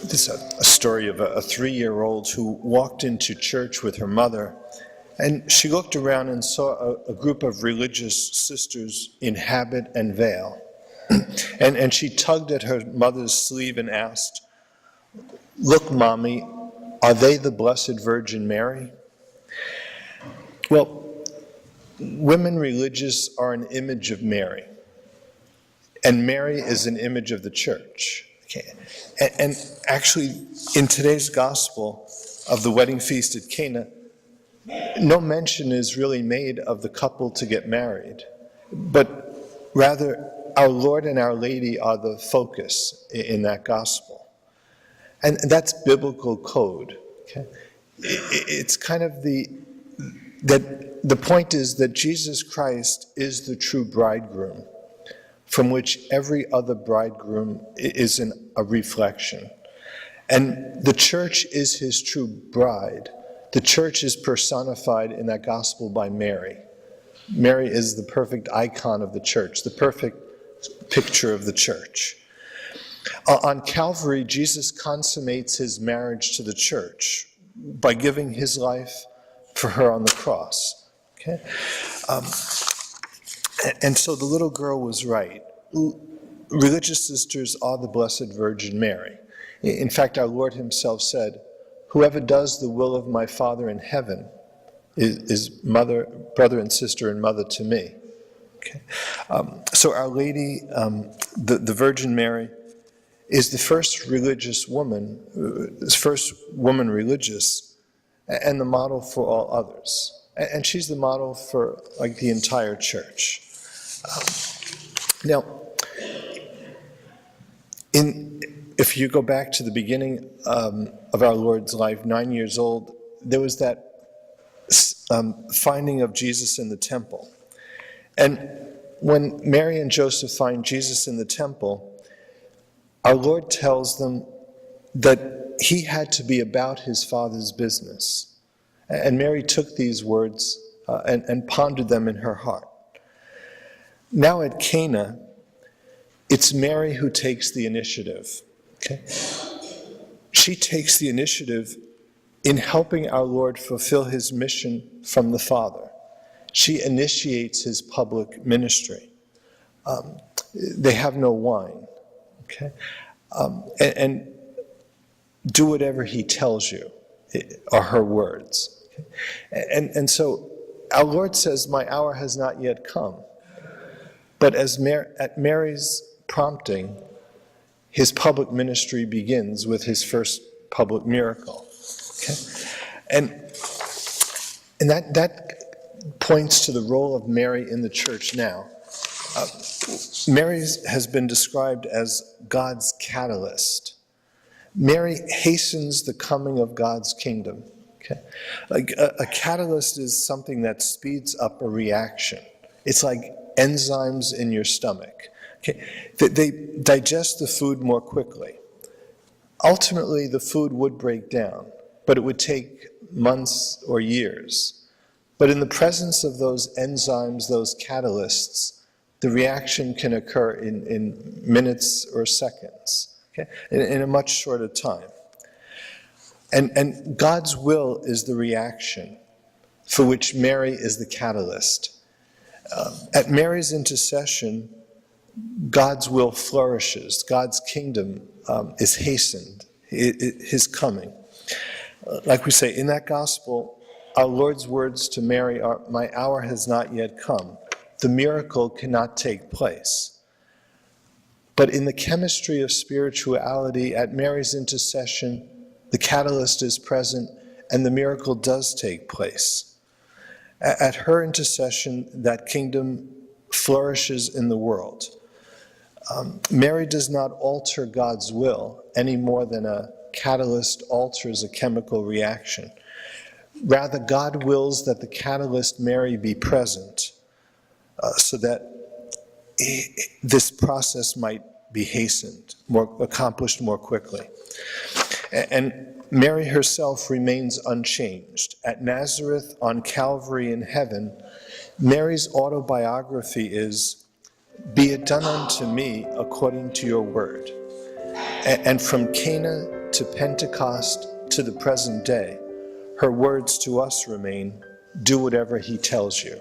This is a story of a 3-year-old who walked into church with her mother, and she looked around and saw a group of religious sisters in habit and veil. And she tugged at her mother's sleeve and asked, "Look, Mommy, are they the Blessed Virgin Mary?" Well, women religious are an image of Mary, and Mary is an image of the church. Okay. And actually, in today's gospel of the wedding feast at Cana, no mention is really made of the couple to get married, but rather our Lord and Our Lady are the focus in that gospel. And that's biblical code. Okay? It's kind of the point is that Jesus Christ is the true bridegroom, from which every other bridegroom is a reflection. And the church is his true bride. The church is personified in that gospel by Mary. Mary is the perfect icon of the church, the perfect picture of the church. On Calvary, Jesus consummates his marriage to the church by giving his life for her on the cross. Okay? And so the little girl was right. Religious sisters are the Blessed Virgin Mary. In fact, our Lord himself said, "Whoever does the will of my Father in heaven is mother, brother and sister and mother to me." Okay. So Our Lady, the Virgin Mary, is the first religious woman, first woman religious, and the model for all others. And she's the model for like the entire church. Now, if you go back to the beginning of our Lord's life, 9 years old, there was that finding of Jesus in the temple. And when Mary and Joseph find Jesus in the temple, our Lord tells them that he had to be about his Father's business. And Mary took these words and pondered them in her heart. Now at Cana, it's Mary who takes the initiative. Okay? She takes the initiative in helping our Lord fulfill his mission from the Father. She initiates his public ministry. They have no wine. Okay? And do whatever he tells you, are her words. Okay? And so our Lord says, "My hour has not yet come." But at Mary's prompting, his public ministry begins with his first public miracle. Okay? And that points to the role of Mary in the church now. Mary has been described as God's catalyst. Mary hastens the coming of God's kingdom. Okay? Like a catalyst is something that speeds up a reaction. It's like enzymes in your stomach. Okay? They digest the food more quickly. Ultimately, the food would break down, but it would take months or years. But in the presence of those enzymes, those catalysts, the reaction can occur in minutes or seconds, okay? In a much shorter time. And God's will is the reaction for which Mary is the catalyst. At Mary's intercession, God's will flourishes. God's kingdom is hastened, his coming. Like we say, in that gospel, our Lord's words to Mary are, "My hour has not yet come." The miracle cannot take place. But in the chemistry of spirituality, at Mary's intercession, the catalyst is present and the miracle does take place. At her intercession, that kingdom flourishes in the world. Mary does not alter God's will any more than a catalyst alters a chemical reaction. Rather, God wills that the catalyst Mary be present so that this process might be hastened, accomplished more quickly. And Mary herself remains unchanged. At Nazareth, on Calvary, in heaven, Mary's autobiography is, "Be it done unto me according to your word." And from Cana to Pentecost to the present day, her words to us remain, do whatever he tells you.